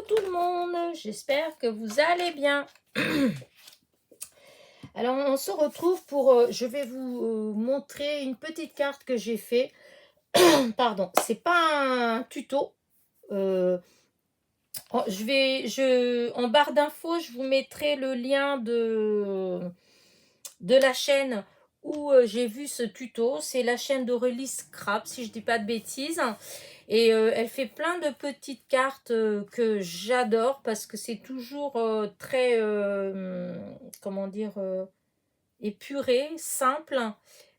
tout le monde, j'espère que vous allez bien. Alors on se retrouve pour, je vais vous montrer une petite carte que j'ai fait. Pardon, c'est pas un tuto. En barre d'infos, je vous mettrai le lien de la chaîne où j'ai vu ce tuto. C'est la chaîne d'Aurélie Scrap, si je dis pas de bêtises. Et elle fait plein de petites cartes que j'adore parce que c'est toujours très, comment dire, épuré, simple.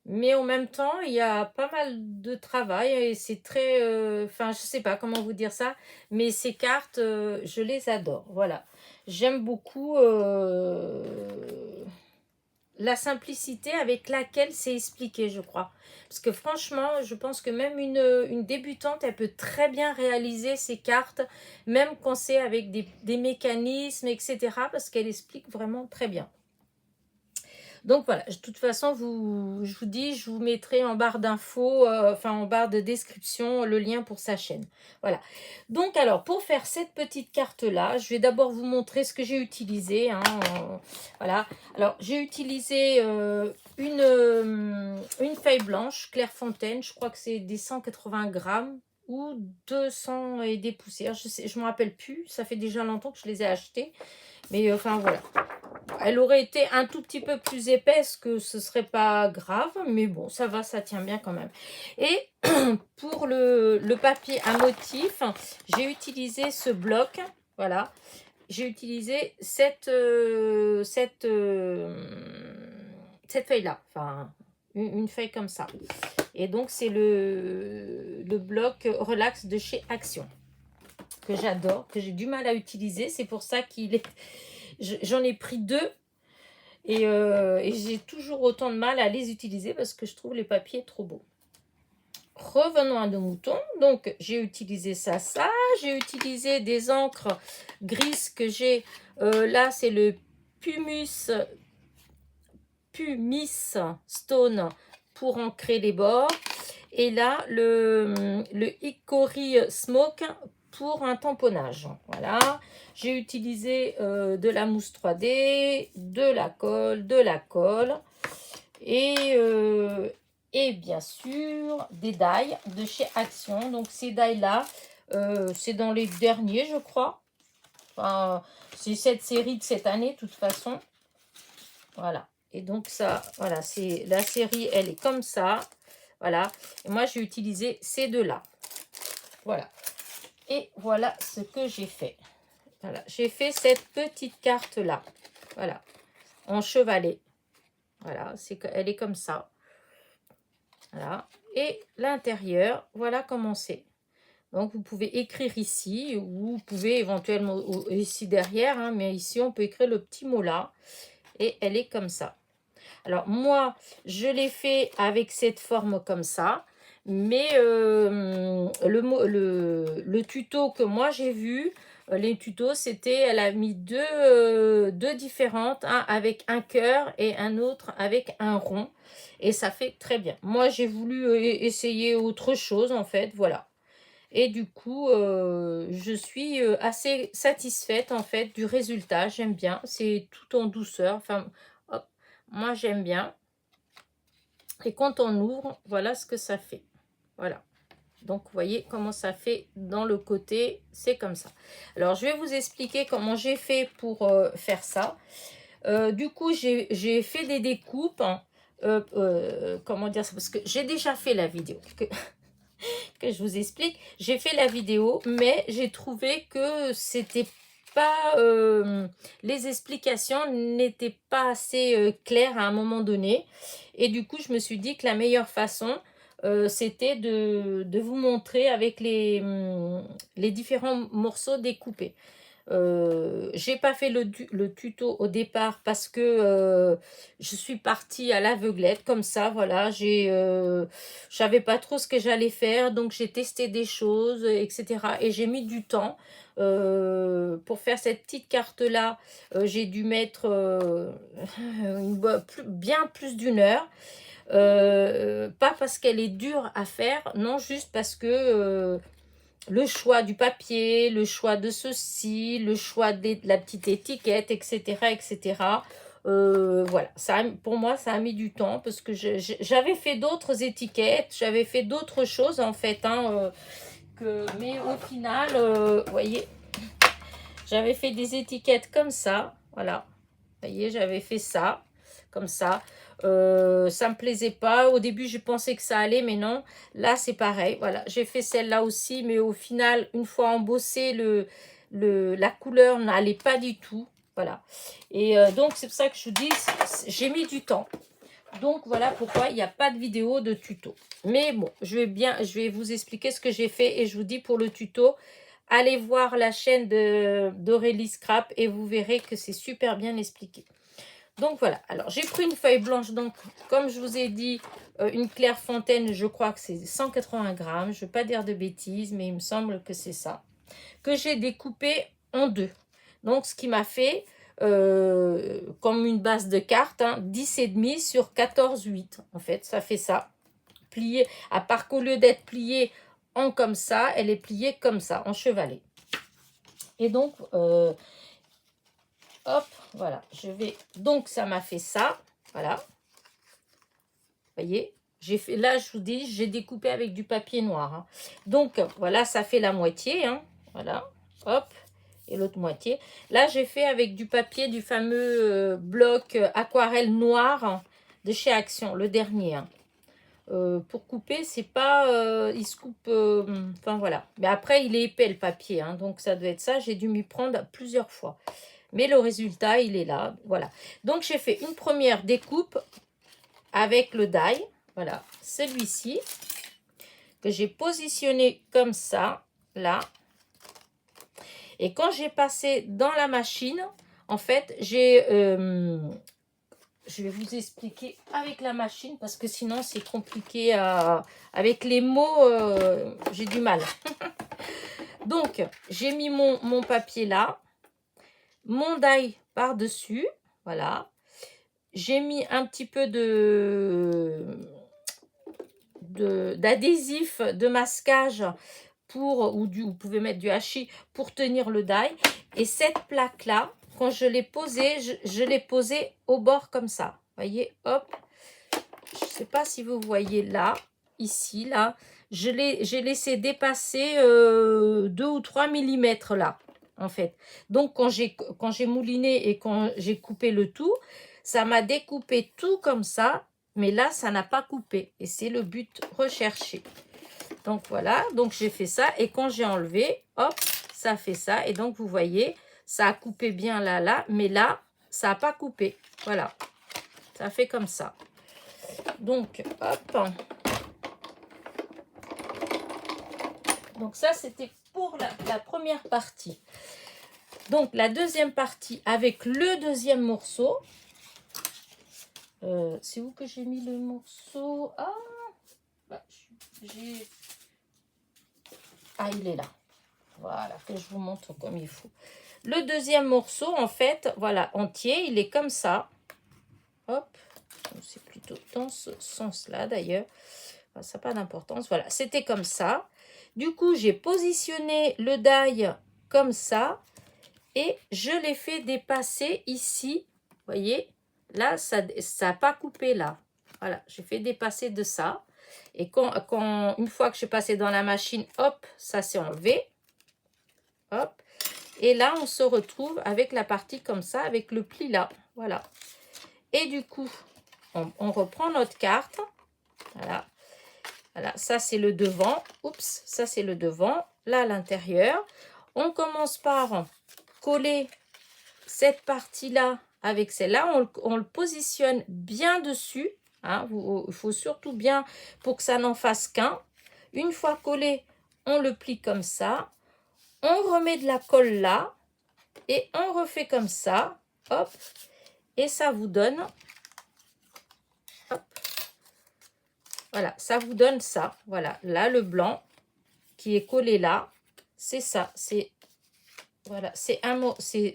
Mais en même temps, il y a pas mal de travail et c'est très... Enfin, je sais pas comment vous dire ça, mais ces cartes, je les adore. Voilà. J'aime beaucoup la simplicité avec laquelle c'est expliqué, je crois. Parce que franchement, je pense que même une débutante, elle peut très bien réaliser ces cartes, même quand c'est avec des mécanismes, etc. Parce qu'elle explique vraiment très bien. Donc voilà, de toute façon, je vous dis, je vous mettrai en barre d'infos, enfin en barre de description, le lien pour sa chaîne. Voilà. Donc alors, pour faire cette petite carte-là, je vais d'abord vous montrer ce que j'ai utilisé. Voilà. Alors, j'ai utilisé une feuille blanche, Clairefontaine, je crois que c'est des 180 grammes ou 200 et des poussières. Je me rappelle plus, ça fait déjà longtemps que je les ai achetées. Mais enfin voilà. Elle aurait été un tout petit peu plus épaisse que ce serait pas grave, mais bon, ça va, ça tient bien quand même. Et pour le papier à motif, j'ai utilisé ce bloc, voilà. J'ai utilisé cette feuille-là, enfin, une feuille comme ça. Et donc, c'est le bloc Relax de chez Action, que j'adore, que j'ai du mal à utiliser. C'est pour ça qu'il est... J'en ai pris deux. Et j'ai toujours autant de mal à les utiliser parce que je trouve les papiers trop beaux. Revenons à nos moutons. Donc, j'ai utilisé ça. J'ai utilisé des encres grises que j'ai. Là, c'est le Pumice Stone pour ancrer les bords. Et là, le Hickory Smoke pour un tamponnage. Voilà. J'ai utilisé de la mousse 3D, de la colle et bien sûr des die de chez Action. Donc ces die là, c'est dans les derniers, je crois. Enfin, c'est cette série de cette année, de toute façon. Voilà. Et donc ça, voilà, c'est la série, elle est comme ça. Voilà. Et moi, j'ai utilisé ces deux-là. Voilà. Et voilà ce que j'ai fait. Voilà. J'ai fait cette petite carte-là. Voilà. En chevalet. Voilà. Elle est comme ça. Voilà. Et l'intérieur, voilà comment c'est. Donc, vous pouvez écrire ici. Ou vous pouvez éventuellement ici derrière. Hein, mais ici, on peut écrire le petit mot là. Et elle est comme ça. Alors, moi, je l'ai fait avec cette forme comme ça. Mais le tuto que moi j'ai vu, les tutos, c'était, elle a mis deux différentes, un avec un cœur et un autre avec un rond. Et ça fait très bien. Moi, j'ai voulu essayer autre chose, en fait, voilà. Et du coup, je suis assez satisfaite, en fait, du résultat. J'aime bien. C'est tout en douceur. Enfin, hop, moi, j'aime bien. Et quand on ouvre, voilà ce que ça fait. Voilà. Donc, vous voyez comment ça fait dans le côté. C'est comme ça. Alors, je vais vous expliquer comment j'ai fait pour faire ça. Du coup, j'ai fait des découpes. Hein. Comment dire ça? Parce que j'ai déjà fait la vidéo. Que je vous explique. J'ai fait la vidéo, mais j'ai trouvé que c'était pas... les explications n'étaient pas assez claires à un moment donné. Et du coup, je me suis dit que la meilleure façon, c'était de vous montrer avec les différents morceaux découpés. J'ai pas fait le tuto au départ parce que je suis partie à l'aveuglette comme ça, voilà. Je savais pas trop ce que j'allais faire, donc j'ai testé des choses, etc. Et j'ai mis du temps pour faire cette petite carte là. J'ai dû mettre bien plus d'une heure. Pas parce qu'elle est dure à faire, non, juste parce que le choix du papier, le choix de ceci, le choix de la petite étiquette, etc. etc. Voilà, ça, pour moi, ça a mis du temps parce que j'avais fait d'autres étiquettes, j'avais fait d'autres choses en fait, hein, mais au final, vous voyez, j'avais fait des étiquettes comme ça, voilà. Vous voyez, j'avais fait ça, comme ça. Ça me plaisait pas. Au début, je pensais que ça allait, mais non. Là, c'est pareil. Voilà, j'ai fait celle-là aussi, mais au final, une fois embossé, la couleur n'allait pas du tout. Voilà. Et donc, c'est pour ça que je vous dis, j'ai mis du temps. Donc, voilà pourquoi il n'y a pas de vidéo de tuto. Mais bon, je vais vous expliquer ce que j'ai fait. Et je vous dis pour le tuto, allez voir la chaîne d'Aurélie Scrap et vous verrez que c'est super bien expliqué. Donc voilà, alors j'ai pris une feuille blanche, donc comme je vous ai dit, une Clairefontaine, je crois que c'est 180 grammes, je ne veux pas dire de bêtises, mais il me semble que c'est ça, que j'ai découpé en deux. Donc ce qui m'a fait, comme une base de carte, hein, 10,5 sur 14,8, en fait, ça fait ça. Pliée, à part qu'au lieu d'être pliée en comme ça, elle est pliée comme ça, en chevalet. Et donc, hop, voilà, je vais, donc ça m'a fait ça, voilà. Voyez, j'ai fait, là je vous dis, j'ai découpé avec du papier noir, hein. Donc voilà, ça fait la moitié, hein. Voilà, hop, et l'autre moitié. Là j'ai fait avec du papier, du fameux bloc aquarelle noir, hein, de chez Action, le dernier, hein. Pour couper, c'est pas, il se coupe, enfin voilà. Mais après il est épais le papier, hein, donc ça doit être ça. J'ai dû m'y prendre plusieurs fois. Mais le résultat, il est là, voilà. Donc j'ai fait une première découpe avec le die, voilà, celui-ci, que j'ai positionné comme ça, là. Et quand j'ai passé dans la machine, en fait, je vais vous expliquer avec la machine, parce que sinon c'est compliqué avec les mots, j'ai du mal. Donc, j'ai mis mon papier là, mon die par-dessus, voilà. J'ai mis un petit peu d'adhésif de masquage pour, vous pouvez mettre du hachis pour tenir le die. Et cette plaque là, quand je l'ai posée, je l'ai posée au bord comme ça. Voyez, hop. Je ne sais pas si vous voyez là, ici, là. J'ai laissé dépasser 2 ou 3 mm là, en fait. Donc, quand j'ai mouliné et quand j'ai coupé le tout, ça m'a découpé tout comme ça. Mais là, ça n'a pas coupé. Et c'est le but recherché. Donc, voilà. Donc, j'ai fait ça. Et quand j'ai enlevé, hop, ça fait ça. Et donc, vous voyez, ça a coupé bien là, là. Mais là, ça n'a pas coupé. Voilà. Ça fait comme ça. Donc, hop. Donc, ça, c'était pour la première partie. Donc, la deuxième partie avec le deuxième morceau. C'est où que j'ai mis le morceau? Ah, bah, il est là. Voilà, que je vous montre comme il faut. Le deuxième morceau, en fait, voilà, entier, il est comme ça. Hop, c'est plutôt dans ce sens-là, d'ailleurs. Enfin, ça n'a pas d'importance. Voilà, c'était comme ça. Du coup, j'ai positionné le die comme ça. Et je l'ai fait dépasser ici. Vous voyez, là, ça n'a pas coupé là. Voilà, j'ai fait dépasser de ça. Et une fois que je suis passée dans la machine, hop, ça s'est enlevé. Hop. Et là, on se retrouve avec la partie comme ça, avec le pli là. Voilà. Et du coup, on reprend notre carte. Voilà. Voilà, ça c'est le devant. Oups, ça c'est le devant. Là, à l'intérieur. On commence par coller cette partie-là avec celle-là. On le positionne bien dessus. Hein, il faut surtout bien pour que ça n'en fasse qu'un. Une fois collé, on le plie comme ça. On remet de la colle là. Et on refait comme ça. Hop. Et ça vous donne... Hop. Voilà, ça vous donne ça. Voilà, là, le blanc qui est collé là, c'est ça. C'est voilà, c'est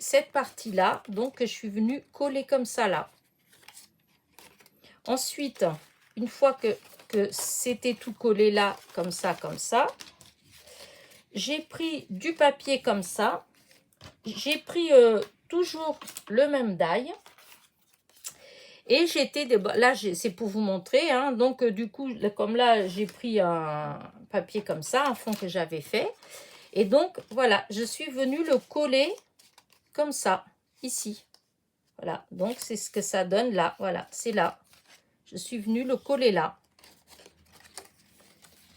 cette partie-là, donc que je suis venue coller comme ça là. Ensuite, une fois que c'était tout collé là, comme ça, j'ai pris du papier comme ça. J'ai pris toujours le même die. Et j'étais, là, c'est pour vous montrer. Hein, donc, du coup, comme là, j'ai pris un papier comme ça, un fond que j'avais fait. Et donc, voilà, je suis venue le coller comme ça, ici. Voilà, donc c'est ce que ça donne là. Voilà, c'est là. Je suis venue le coller là.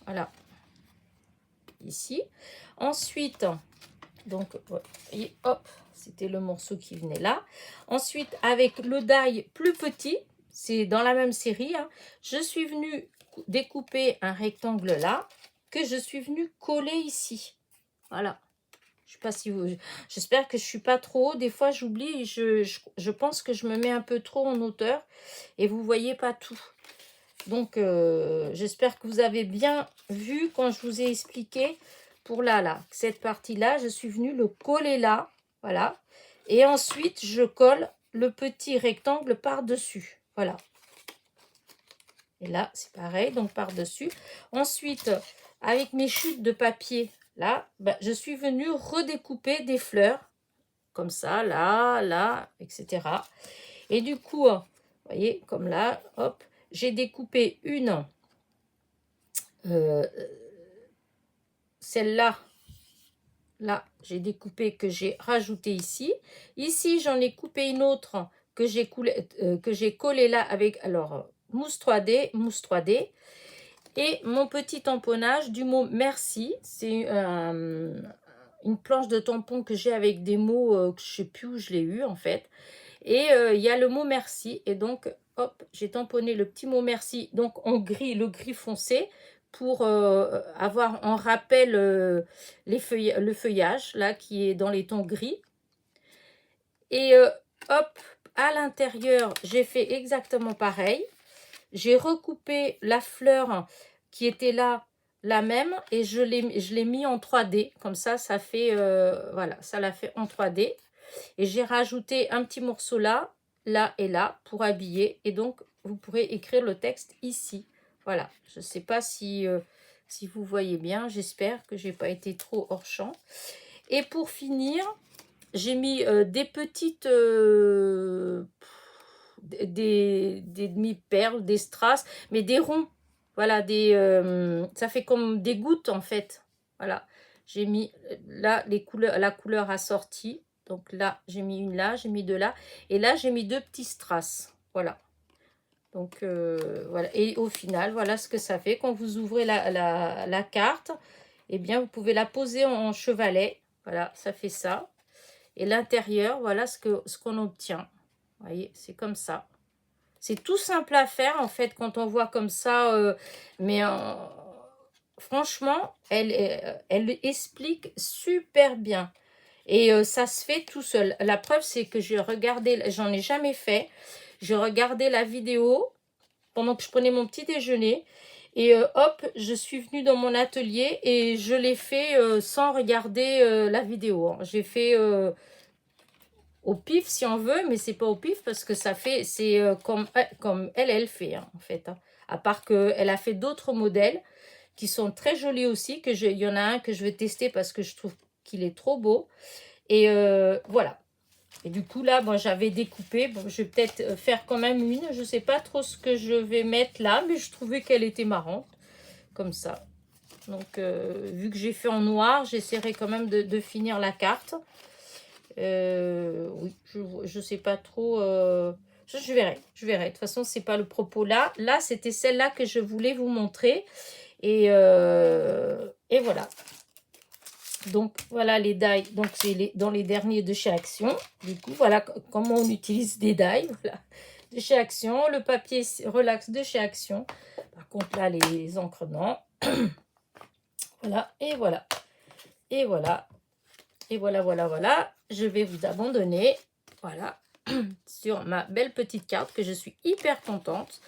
Voilà, ici. Ensuite, donc, et hop, c'était le morceau qui venait là. Ensuite, avec le die plus petit, c'est dans la même série, hein, je suis venue découper un rectangle là, que je suis venue coller ici. Voilà. Je sais pas si vous... J'espère que je suis pas trop haut. Des fois, j'oublie. Je pense que je me mets un peu trop en hauteur. Et vous voyez pas tout. Donc, j'espère que vous avez bien vu quand je vous ai expliqué. Pour là, cette partie-là, je suis venue le coller là. Voilà. Et ensuite, je colle le petit rectangle par-dessus. Voilà. Et là, c'est pareil. Donc, par-dessus. Ensuite, avec mes chutes de papier... Là, je suis venue redécouper des fleurs, comme ça, là, là, etc. Et du coup, vous voyez, comme là, hop, j'ai découpé une, celle-là, là, j'ai découpé que j'ai rajouté ici. Ici, j'en ai coupé une autre que j'ai collé là avec, alors, mousse 3D, mousse 3D. Et mon petit tamponnage du mot merci, c'est une planche de tampon que j'ai avec des mots que je ne sais plus où je l'ai eu en fait. Et il y a le mot merci. Et donc, hop, j'ai tamponné le petit mot merci. Donc, en gris, le gris foncé pour avoir en rappel le feuillage là qui est dans les tons gris. Et hop, à l'intérieur, j'ai fait exactement pareil. J'ai recoupé la fleur qui était là, la même, et je l'ai mis en 3D. Comme ça, ça fait, voilà, ça l'a fait en 3D. Et j'ai rajouté un petit morceau là, là et là pour habiller. Et donc, vous pourrez écrire le texte ici. Voilà, je ne sais pas si, si vous voyez bien. J'espère que je n'ai pas été trop hors champ. Et pour finir, j'ai mis des petites... des demi-perles, des strass, mais des ronds. Voilà, ça fait comme des gouttes en fait. Voilà, j'ai mis là les couleurs, la couleur assortie. Donc là, j'ai mis une là, j'ai mis deux là. Et là, j'ai mis deux petits strass. Voilà. Donc voilà. Et au final, voilà ce que ça fait. Quand vous ouvrez la carte, eh bien, vous pouvez la poser en chevalet. Voilà, ça fait ça. Et l'intérieur, voilà ce qu'on obtient. Vous voyez, c'est comme ça. C'est tout simple à faire, en fait, quand on voit comme ça. Mais franchement, elle explique super bien. Et ça se fait tout seul. La preuve, c'est que j'ai regardé, j'en ai jamais fait. Je regardais la vidéo pendant que je prenais mon petit déjeuner. Et hop, je suis venue dans mon atelier et je l'ai fait sans regarder la vidéo. Hein. J'ai fait... au pif si on veut, mais c'est pas au pif parce que ça fait, c'est comme elle fait hein, en fait. Hein. À part qu'elle a fait d'autres modèles qui sont très jolis aussi, il y en a un que je vais tester parce que je trouve qu'il est trop beau. Et voilà. Et du coup là, bon, j'avais découpé, bon, je vais peut-être faire quand même une, je sais pas trop ce que je vais mettre là, mais je trouvais qu'elle était marrante, comme ça. Donc vu que j'ai fait en noir, j'essaierai quand même de finir la carte. Oui, je sais pas trop. Je verrai, je verrai. De toute façon, c'est pas le propos là. Là, c'était celle-là que je voulais vous montrer. Et voilà. Donc, voilà les die. Donc, c'est dans les derniers de chez Action. Du coup, voilà comment on utilise des die. Voilà. De chez Action. Le papier relax de chez Action. Par contre, là, les encres, non. Voilà. Et voilà. Et voilà. Et voilà, voilà, voilà. Je vais vous abandonner. Voilà. Sur ma belle petite carte que je suis hyper contente.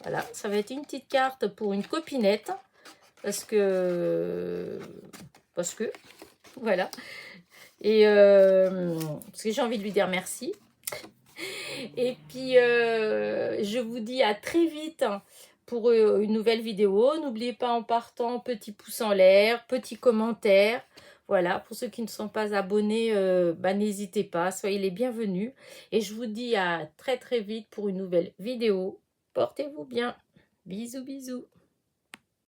Voilà. Ça va être une petite carte pour une copinette. Parce que... Voilà. Et parce que j'ai envie de lui dire merci. Et puis, je vous dis à très vite pour une nouvelle vidéo. N'oubliez pas en partant, petit pouce en l'air, petit commentaire. Voilà, pour ceux qui ne sont pas abonnés, n'hésitez pas, soyez les bienvenus. Et je vous dis à très très vite pour une nouvelle vidéo. Portez-vous bien. Bisous, bisous.